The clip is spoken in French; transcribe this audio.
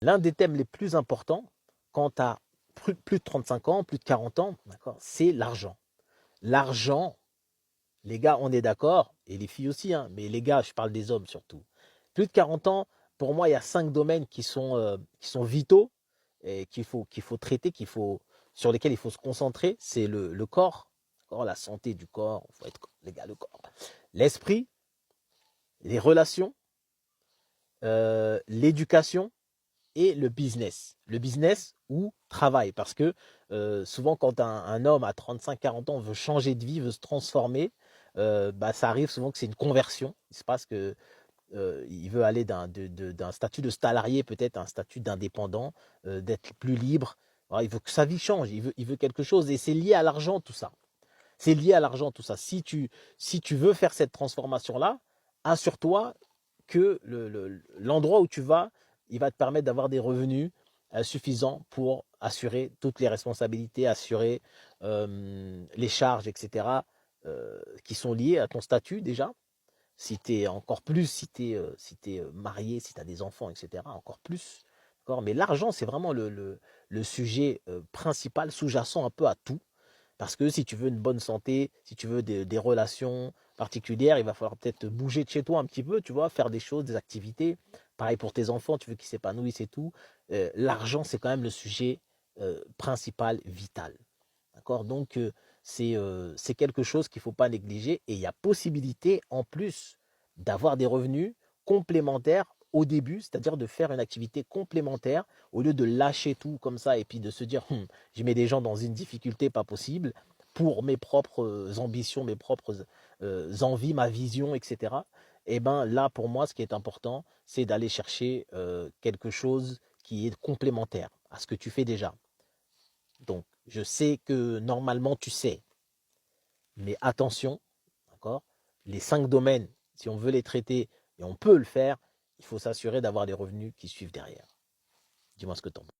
L'un des thèmes les plus importants quand tu as plus de 35 ans, plus de 40 ans, c'est l'argent. L'argent, les gars, on est d'accord, et les filles aussi, hein, mais les gars, je parle des hommes surtout. Plus de 40 ans, pour moi, il y a 5 domaines qui sont vitaux et qu'il faut traiter, sur lesquels il faut se concentrer. C'est le corps, la santé du corps, faut être, les gars, le corps. L'esprit, les relations, l'éducation et le business. Le business ou travail. Parce que souvent, quand un homme à 35-40 ans veut changer de vie, veut se transformer, ça arrive souvent que c'est une conversion. Il se passe que il veut aller d'un statut de salarié peut-être à un statut d'indépendant, d'être plus libre. Alors, il veut que sa vie change, il veut quelque chose et c'est lié à l'argent tout ça. C'est lié à l'argent tout ça. Si tu veux faire cette transformation-là, assure-toi que l'endroit où tu vas, il va te permettre d'avoir des revenus suffisants pour assurer toutes les responsabilités, assurer les charges, etc., qui sont liées à ton statut déjà. Si tu es encore plus, si t'es marié, si tu as des enfants, etc., encore plus. Mais l'argent, c'est vraiment le sujet principal, sous-jacent un peu à tout. Parce que si tu veux une bonne santé, si tu veux des relations particulières, il va falloir peut-être bouger de chez toi un petit peu, tu vois, faire des choses, des activités. Pareil pour tes enfants, tu veux qu'ils s'épanouissent et tout. L'argent, c'est quand même le sujet principal, vital. D'accord. Donc, c'est quelque chose qu'il ne faut pas négliger. Et il y a possibilité, en plus, d'avoir des revenus complémentaires au début, c'est-à-dire de faire une activité complémentaire au lieu de lâcher tout comme ça et puis de se dire je mets des gens dans une difficulté pas possible pour mes propres ambitions, mes propres envies, ma vision, etc. Et ben là, pour moi, ce qui est important, c'est d'aller chercher quelque chose qui est complémentaire à ce que tu fais déjà. Donc, je sais que normalement tu sais, mais attention, d'accord? Les 5 domaines, si on veut les traiter et on peut le faire, il faut s'assurer d'avoir les revenus qui suivent derrière. Dis-moi ce que tu en penses.